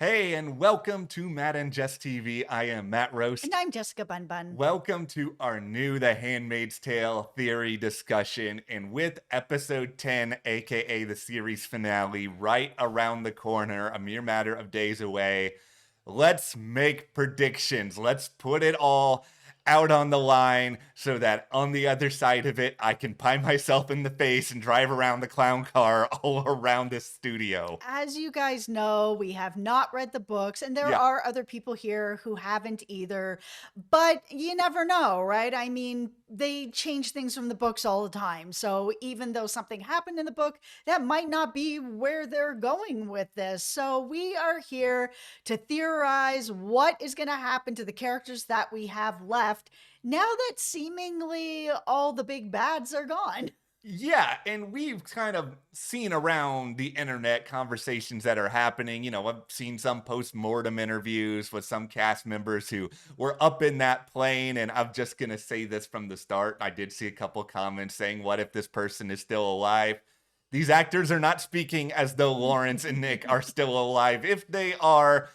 Hey, and welcome to Matt and Jess TV. I am Matt And Roast. I'm Jessica Bun Bun. Welcome to our new The Handmaid's Tale theory discussion. And with episode 10, aka the series finale, right around the corner, a mere matter of days away, let's make predictions. Let's put it all out on the line so that on the other side of it, I can pie myself in the face and drive around the clown car all around this studio. As you guys know, we have not read the books, and there Yeah. are other people here who haven't either. But you never know, right? I mean, they change things from the books all the time. So even though something happened in the book, that might not be where they're going with this. So we are here to theorize what is going to happen to the characters that we have left now that seemingly all the big bads are gone. Yeah, and we've kind of seen around the internet conversations that are happening. I've seen some post-mortem interviews with some cast members who were up in that plane, and I'm just going to say this from the start. I did see a couple comments saying, what if this person is still alive? These actors are not speaking as though Lawrence and Nick are still alive. If they are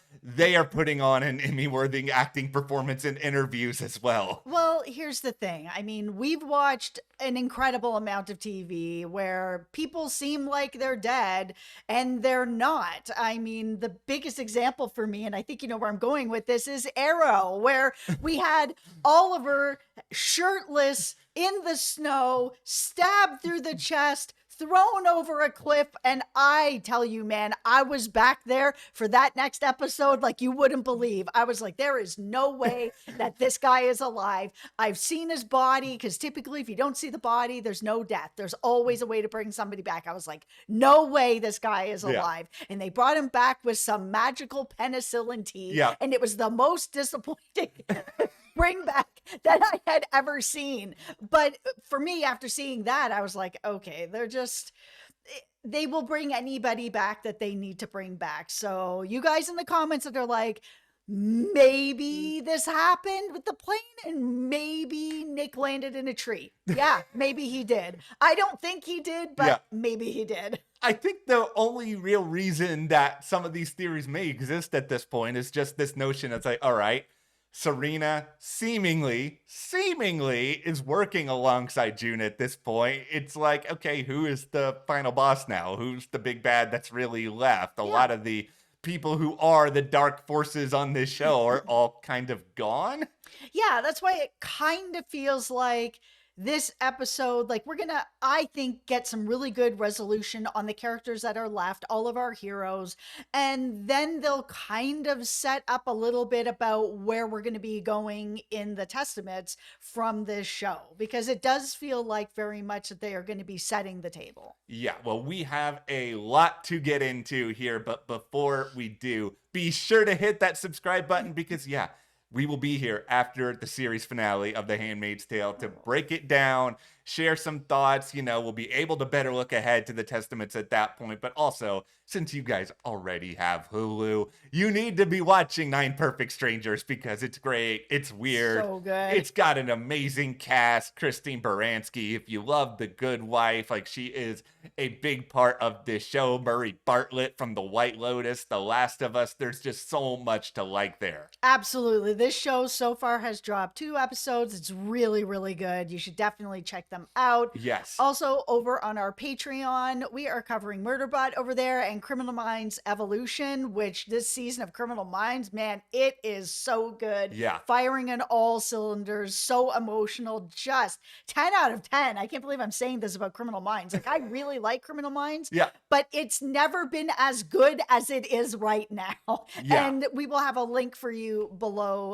putting on an Emmy-worthy acting performance in interviews as well. Well, here's the thing. I mean, we've watched an incredible amount of TV where people seem like they're dead and they're not. I mean, the biggest example for me, and I think you know where I'm going with this, is Arrow, where we had Oliver shirtless in the snow, stabbed through the chest, thrown over a cliff. And I tell you, man, I was back there for that next episode like you wouldn't believe. I was like, there is no way that this guy is alive. I've seen his body, because typically if you don't see the body, there's no death. There's always a way to bring somebody back. I was like, no way this guy is alive. Yeah. And they brought him back with some magical penicillin tea. Yeah. And it was the most disappointing bring back that I had ever seen. But for me, after seeing that, I was like, okay, they will bring anybody back that they need to bring back. So you guys in the comments that are like, maybe this happened with the plane and maybe Nick landed in a tree. Yeah, maybe he did. I don't think he did, but maybe he did. I think the only real reason that some of these theories may exist at this point is just this notion. It's like, all right, Serena seemingly is working alongside June at this point. It's like, okay, who is the final boss now? Who's the big bad that's really left? A lot of the people who are the dark forces on this show are all kind of gone. Yeah, that's why it kind of feels like this episode, like we're gonna, I think, get some really good resolution on the characters that are left, all of our heroes, and then they'll kind of set up a little bit about where we're going to be going in the Testaments from this show, because it does feel like very much that they are going to be setting the table. Yeah, well, we have a lot to get into here, but before we do, be sure to hit that subscribe button because, we will be here after the series finale of The Handmaid's Tale to break it down, share some thoughts. We'll be able to better look ahead to the Testaments at that point. But also, since you guys already have Hulu, you need to be watching Nine Perfect Strangers because it's great. It's weird. So good. It's got an amazing cast. Christine Baranski, if you love The Good Wife, like she is a big part of this show. Murray Bartlett from The White Lotus, The Last of Us. There's just so much to like there. Absolutely. This show so far has dropped 2 episodes. It's really, really good. You should definitely check them out. Yes. Also, over on our Patreon, we are covering Murderbot over there and Criminal Minds Evolution, which this season of Criminal Minds, man, it is so good. Yeah. Firing on all cylinders, so emotional, just 10 out of 10. I can't believe I'm saying this about Criminal Minds. Like, I really like Criminal Minds, but it's never been as good as it is right now. Yeah. And we will have a link for you below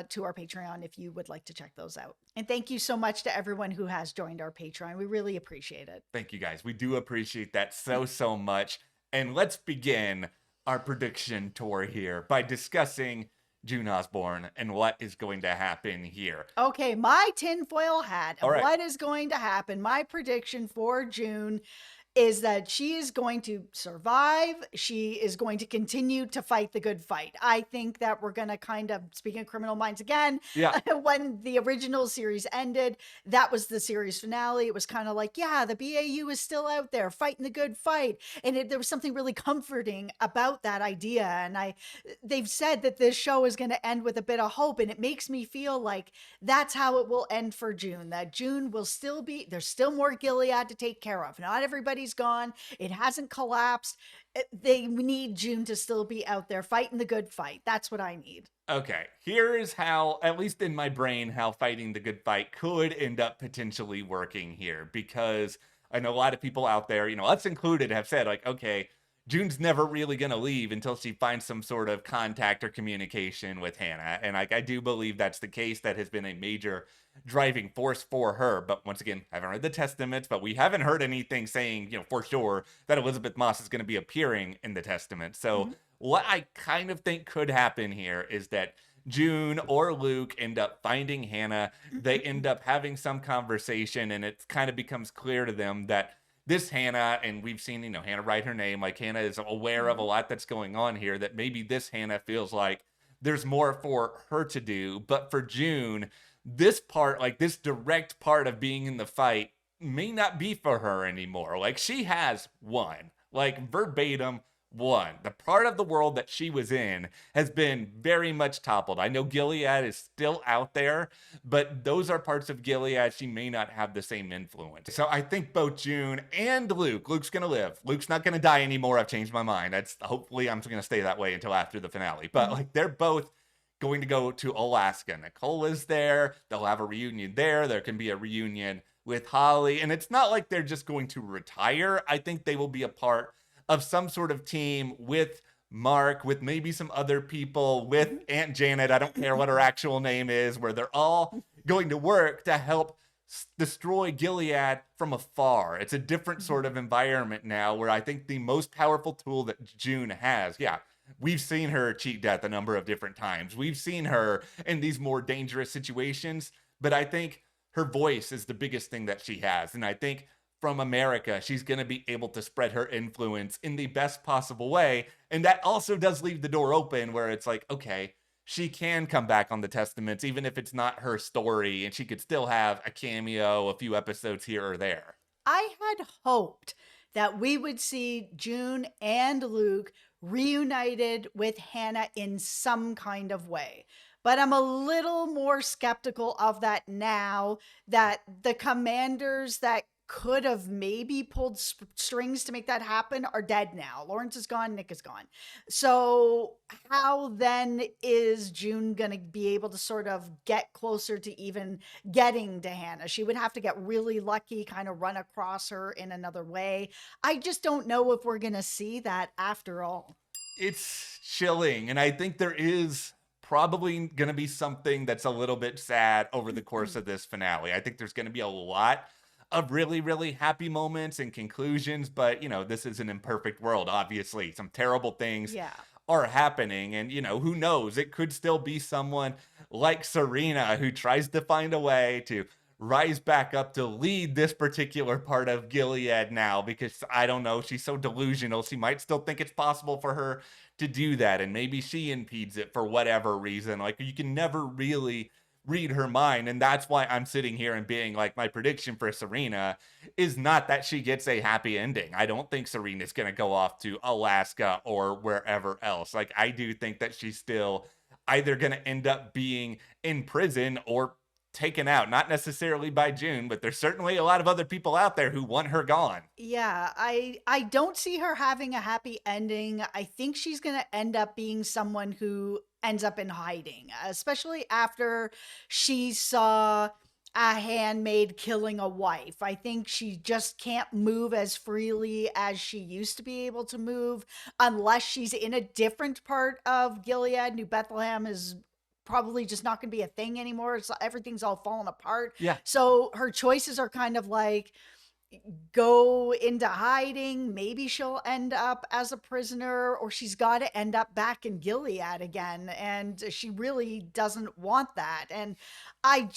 to our Patreon if you would like to check those out. And thank you so much to everyone who has joined our Patreon. We really appreciate it. Thank you guys. We do appreciate that so much. And let's begin our prediction tour here by discussing June Osborne and what is going to happen here. Okay, my tinfoil hat. All right. What is going to happen? My prediction for June is that she is going to survive. She is going to continue to fight the good fight. I think that we're going to kind of, speaking of Criminal Minds again, Yeah. when the original series ended, that was the series finale. It was kind of like, yeah, the BAU is still out there fighting the good fight. And there was something really comforting about that idea. And they've said that this show is going to end with a bit of hope. And it makes me feel like that's how it will end for June, that June will still be, there's still more Gilead to take care of. Not everybody's gone. It hasn't collapsed. They need June to still be out there fighting the good fight. That's what I need. Okay, here is how, at least in my brain, how fighting the good fight could end up potentially working here. Because I know a lot of people out there, us included, have said, like, okay, June's never really going to leave until she finds some sort of contact or communication with Hannah. And like, I do believe that's the case. That has been a major driving force for her. But once again, I haven't read the testaments, but we haven't heard anything saying, for sure that Elizabeth Moss is going to be appearing in the testament. So what I kind of think could happen here is that June or Luke end up finding Hannah. They end up having some conversation, and it kind of becomes clear to them that this Hannah, and we've seen, Hannah write her name, like Hannah is aware of a lot that's going on here, that maybe this Hannah feels like there's more for her to do. But for June, this part, like this direct part of being in the fight, may not be for her anymore. Like she has won, like verbatim won. The part of the world that she was in has been very much toppled. I know Gilead is still out there, but those are parts of Gilead she may not have the same influence. So I think both June and Luke's going to live. Luke's not going to die anymore. I've changed my mind. That's hopefully I'm going to stay that way until after the finale. But like they're both going to go to Alaska. Nicole is there. They'll have a reunion there. There can be a reunion with Holly. And it's not like they're just going to retire. I think they will be a part of some sort of team with Mark, with maybe some other people, with Aunt Janet. I don't care what her actual name is, where they're all going to work to help destroy Gilead from afar. It's a different sort of environment now, where I think the most powerful tool that June has, we've seen her cheat death a number of different times. We've seen her in these more dangerous situations, but I think her voice is the biggest thing that she has. And I think from America, she's going to be able to spread her influence in the best possible way. And that also does leave the door open where it's like, okay, she can come back on the Testaments, even if it's not her story, and she could still have a cameo, a few episodes here or there. I had hoped that we would see June and Luke reunited with Hannah in some kind of way. But I'm a little more skeptical of that now that the commanders that could have maybe pulled strings to make that happen are dead now. Lawrence is gone, Nick is gone. So how then is June going to be able to sort of get closer to even getting to Hannah? She would have to get really lucky, kind of run across her in another way. I just don't know if we're going to see that after all. It's chilling, and I think there is probably going to be something that's a little bit sad over the course of this finale. I think there's going to be a lot of really, really happy moments and conclusions, but this is an imperfect world, obviously. Some terrible things are happening, and who knows? It could still be someone like Serena who tries to find a way to rise back up to lead this particular part of Gilead now, because I don't know, she's so delusional. She might still think it's possible for her to do that, and maybe she impedes it for whatever reason. Like, you can never really read her mind, and that's why I'm sitting here and being like, my prediction for Serena is not that she gets a happy ending. I don't think Serena's going to go off to Alaska or wherever else. Like, I do think that she's still either going to end up being in prison or taken out, not necessarily by June, but there's certainly a lot of other people out there who want her gone. Yeah, I don't see her having a happy ending. I think she's going to end up being someone who ends up in hiding, especially after she saw a handmaid killing a wife. I think she just can't move as freely as she used to be able to move unless she's in a different part of Gilead. New Bethlehem is probably just not going to be a thing anymore. Everything's all falling apart. Yeah. So her choices are kind of like go into hiding. Maybe she'll end up as a prisoner, or she's got to end up back in Gilead again. And she really doesn't want that. And I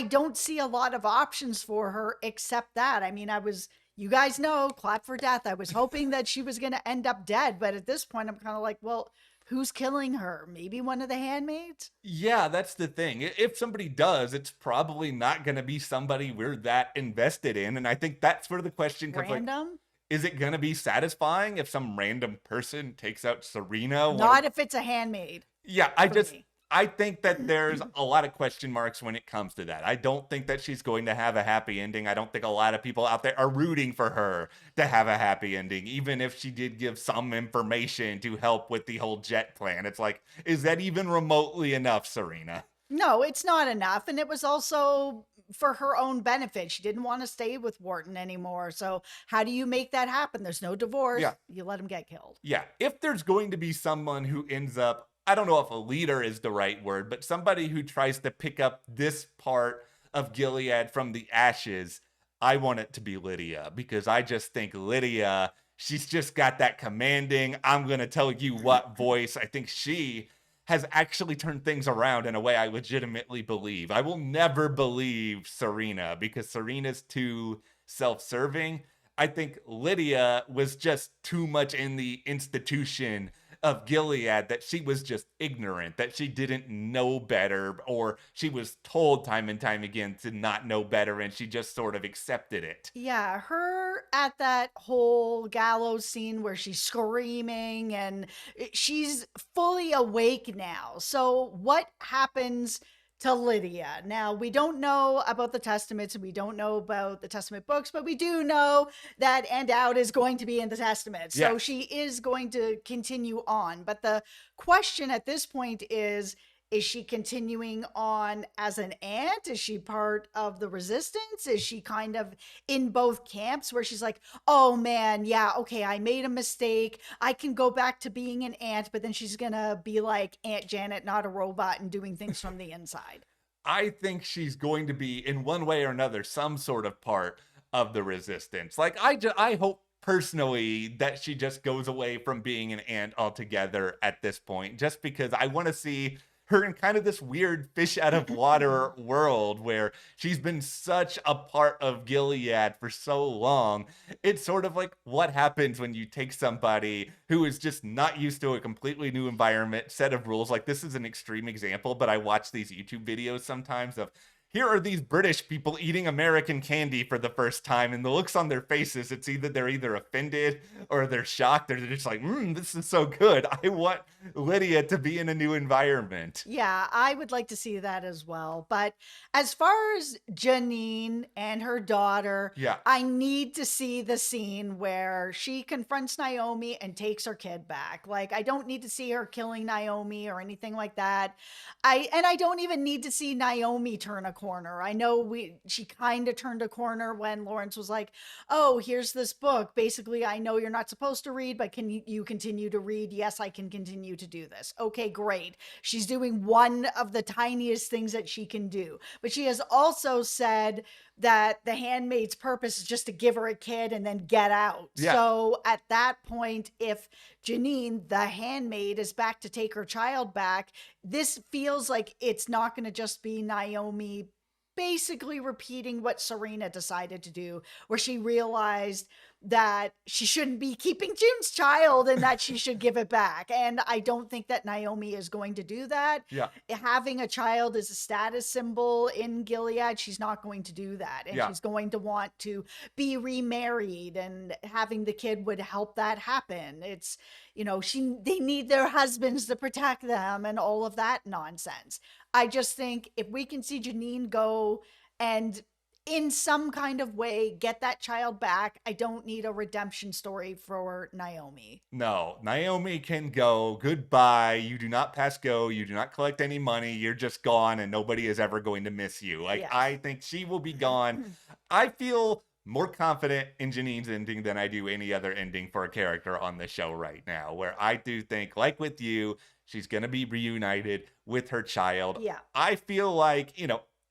don't see a lot of options for her except that. I mean, I was you guys know, clap for death. I was hoping that she was going to end up dead, but at this point, I'm kind of like, well, who's killing her? Maybe one of the handmaids? Yeah, that's the thing. If somebody does, it's probably not going to be somebody we're that invested in. And I think that's where the question comes like, Random? is it going to be satisfying if some random person takes out Serena, one of Not if it's a handmaid yeah, for me. I think that there's a lot of question marks when it comes to that. I don't think that she's going to have a happy ending. I don't think a lot of people out there are rooting for her to have a happy ending, even if she did give some information to help with the whole jet plan. It's like, is that even remotely enough, Serena? No, it's not enough. And it was also for her own benefit. She didn't want to stay with Wharton anymore. So, how do you make that happen? There's no divorce. Yeah. You let him get killed. Yeah. If there's going to be someone who ends up, I don't know if a leader is the right word, but somebody who tries to pick up this part of Gilead from the ashes, I want it to be Lydia because I just think Lydia, she's just got that commanding, I'm going to tell you what voice. I think she has actually turned things around in a way I legitimately believe. I will never believe Serena because Serena's too self serving. I think Lydia was just too much in the institution of Gilead that she was just ignorant, that she didn't know better, or she was told time and time again to not know better, and she just sort of accepted it. Yeah, her at that whole gallows scene where she's screaming and she's fully awake now. So, what happens to Lydia? Now, we don't know about the Testaments and we don't know about the Testament books, but we do know that And Out is going to be in the Testament. So, Yes. she is going to continue on. But the question at this point is she continuing on as an ant? Is she part of the resistance? Is she kind of in both camps where she's like, oh man, yeah, okay, I made a mistake. I can go back to being an ant, but then she's gonna be like Aunt Janet, not a robot, and doing things from the inside. I think she's going to be, in one way or another, some sort of part of the resistance. Like, I hope personally that she just goes away from being an ant altogether at this point, just because I want to see her in kind of this weird fish out of water world where she's been such a part of Gilead for so long. It's sort of like what happens when you take somebody who is just not used to a completely new environment, set of rules. Like, this is an extreme example, but I watch these YouTube videos sometimes of here are these British people eating American candy for the first time, and the looks on their faces, it's either they're either offended or they're shocked, or they're just like, this is so good. I want Lydia to be in a new environment. Yeah, I would like to see that as well. But as far as Janine and her daughter, Yeah. I need to see the scene where she confronts Naomi and takes her kid back. Like, I don't need to see her killing Naomi or anything like that. I don't even need to see Naomi turn a corner. I know she kind of turned a corner when Lawrence was like, "Oh, here's this book. Basically, I know you're not supposed to read, but can you continue to read?" "Yes, I can continue to do this." Okay, great. She's doing one of the tiniest things that she can do. But she has also said that the handmaid's purpose is just to give her a kid and then get out. Yeah. So at that point, if Janine, the handmaid, is back to take her child back, this feels like it's not going to just be Naomi basically repeating what Serena decided to do, where she realized that she shouldn't be keeping June's child and that she should give it back. And I don't think that Naomi is going to do that. Yeah. Having a child is a status symbol in Gilead. She's not going to do that. And Yeah. she's going to want to be remarried, and having the kid would help that happen. It's, they need their husbands to protect them and all of that nonsense. I just think if we can see Janine go and in some kind of way get that child back, I don't need a redemption story for Naomi. No, Naomi can go. Goodbye. You do not pass go. You do not collect any money. You're just gone, and nobody is ever going to miss you. Like, Yes. I think she will be gone. I feel more confident in Janine's ending than I do any other ending for a character on the show right now, where I do think, like with you, she's going to be reunited with her child. Yeah. I feel like,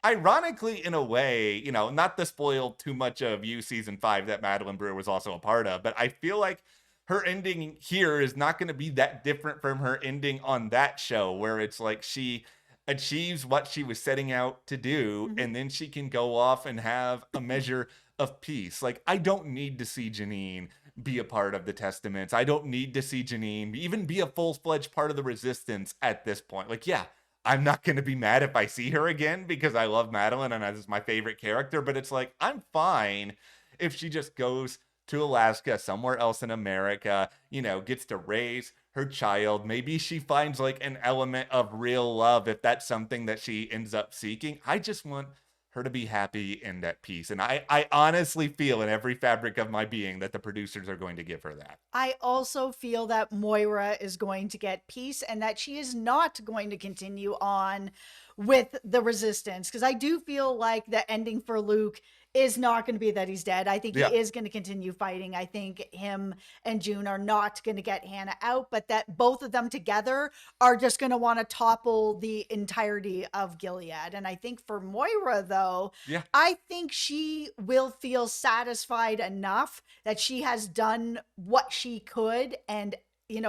ironically, in a way, not to spoil too much of You season 5 that Madeline Brewer was also a part of, but I feel like her ending here is not going to be that different from her ending on that show, where it's like she achieves what she was setting out to do, Mhm. and then she can go off and have a measure of peace. Like, I don't need to see Janine be a part of the Testaments. I don't need to see Janine even be a full-fledged part of the Resistance at this point. Like, yeah, I'm not going to be mad if I see her again because I love Madeline and that's my favorite character, but it's like, I'm fine if she just goes to Alaska, somewhere else in America, gets to raise her child. Maybe she finds like an element of real love if that's something that she ends up seeking. I just want her to be happy and at peace. And I honestly feel in every fabric of my being that the producers are going to give her that. I also feel that Moira is going to get peace and that she is not going to continue on with the resistance. Because I do feel like the ending for Luke is not going to be that he's dead. I think he Yeah. is going to continue fighting. I think him and June are not going to get Hannah out, but that both of them together are just going to want to topple the entirety of Gilead. And I think for Moira, though, Yeah. I think she will feel satisfied enough that she has done what she could and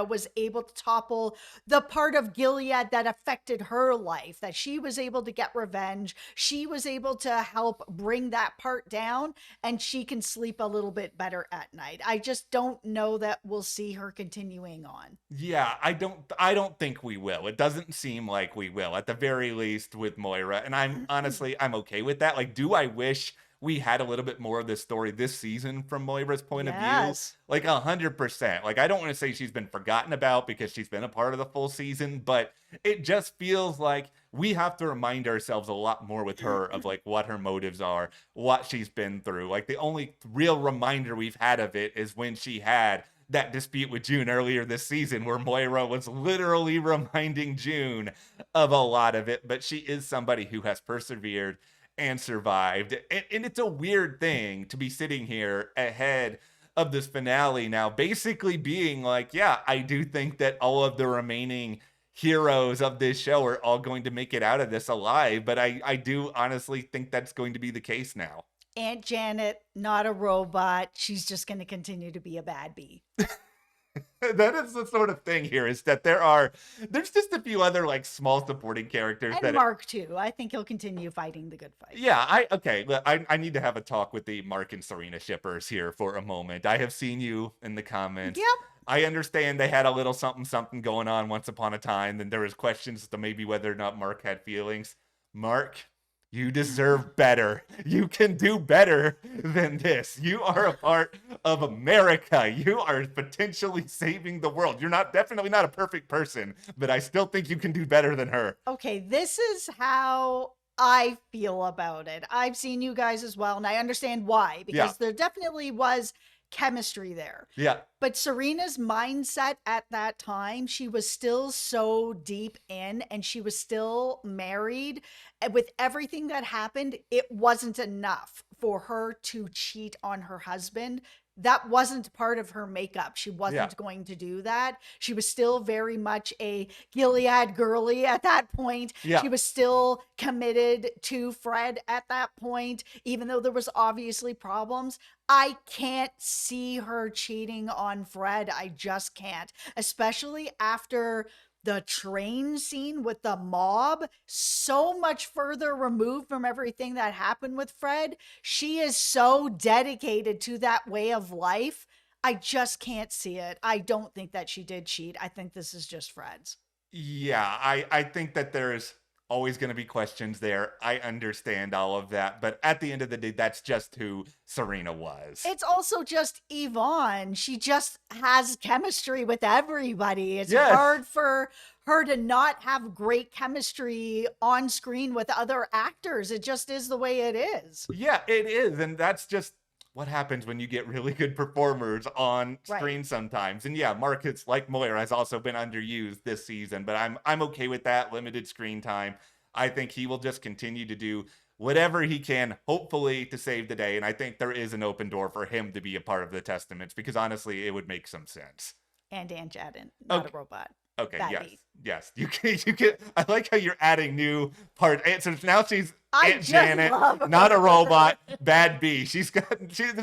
was able to topple the part of Gilead that affected her life, that she was able to get revenge. She was able to help bring that part down, and she can sleep a little bit better at night. I just don't know that we'll see her continuing on. Yeah, I don't think we will. It doesn't seem like we will, at the very least with Moira. And I'm okay with that. Like, do I wish we had a little bit more of this story this season from Moira's point of view? Yes. Like 100%. Like, I don't want to say she's been forgotten about because she's been a part of the full season, but it just feels like we have to remind ourselves a lot more with her of like what her motives are, what she's been through. Like, the only real reminder we've had of it is when she had that dispute with June earlier this season, where Moira was literally reminding June of a lot of it. But she is somebody who has persevered and survived. And it's a weird thing to be sitting here ahead of this finale now, basically being like, yeah, I do think that all of the remaining heroes of this show are all going to make it out of this alive. But I do honestly think that's going to be the case now. Aunt Janet, not a robot. She's just going to continue to be a bad bee. That is the sort of thing here, is that there's just a few other like small supporting characters And that Mark, too. I think he'll continue fighting the good fight. yeah, I need to have a talk with the Mark and Serena shippers here for a moment. I have seen you in the comments. Yep. I understand they had a little something something going on once upon a time. Then there was questions as to maybe whether or not Mark had feelings. Mark, you deserve better. You can do better than this. You are a part of America. You are potentially saving the world. You're definitely not a perfect person, but I still think you can do better than her. Okay, this is how I feel about it. I've seen you guys as well, and I understand why, because Yeah. there definitely was chemistry there. Yeah. But Serena's mindset at that time, she was still so deep in and she was still married. And with everything that happened, it wasn't enough for her to cheat on her husband. That wasn't part of her makeup. She wasn't going to do that. She was still very much a Gilead girly at that point. Yeah. She was still committed to Fred at that point, even though there was obviously problems. I can't see her cheating on Fred. I just can't, especially after the train scene with the mob, so much further removed from everything that happened with Fred. She is so dedicated to that way of life. I just can't see it. I don't think that she did cheat. I think this is just Fred's. Yeah, I think that there's always going to be questions there. I understand all of that, but at the end of the day, that's just who Serena was. It's also just Yvonne. She just has chemistry with everybody. It's Yes. hard for her to not have great chemistry on screen with other actors. It just is the way it is. Yeah, it is, and that's just what happens when you get really good performers on screen Right. sometimes. And yeah, Marcus, like Moyer, has also been underused this season, but I'm okay with that limited screen time. I think he will just continue to do whatever he can, hopefully to save the day. And I think there is an open door for him to be a part of the Testaments because honestly, it would make some sense. And Aunt Janet, not Okay. a robot. Okay, Bad yes, beat. yes. You can. I like how you're adding new part. So now she's I Aunt just Janet, love not a her. robot. Bad bee. This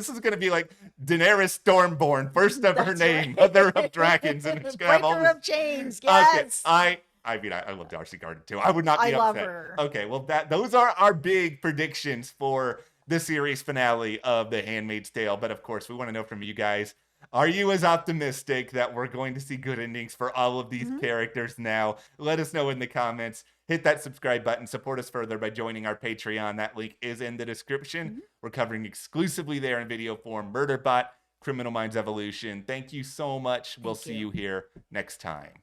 is gonna be like Daenerys Stormborn, first of her That's name, right. mother of dragons, and it's gonna have all Breaker this. of chains. Okay, Yes. I I love Darcy Gardner too. I would not I be love upset. her. Okay, well those are our big predictions for the series finale of The Handmaid's Tale. But of course, we want to know from you guys. Are you as optimistic that we're going to see good endings for all of these Mhm. characters now? Let us know in the comments. Hit that subscribe button. Support us further by joining our Patreon. That link is in the description. Mhm. We're covering exclusively there in video form Murderbot, Criminal Minds Evolution. Thank you so much. We'll Thank see you. you here next time.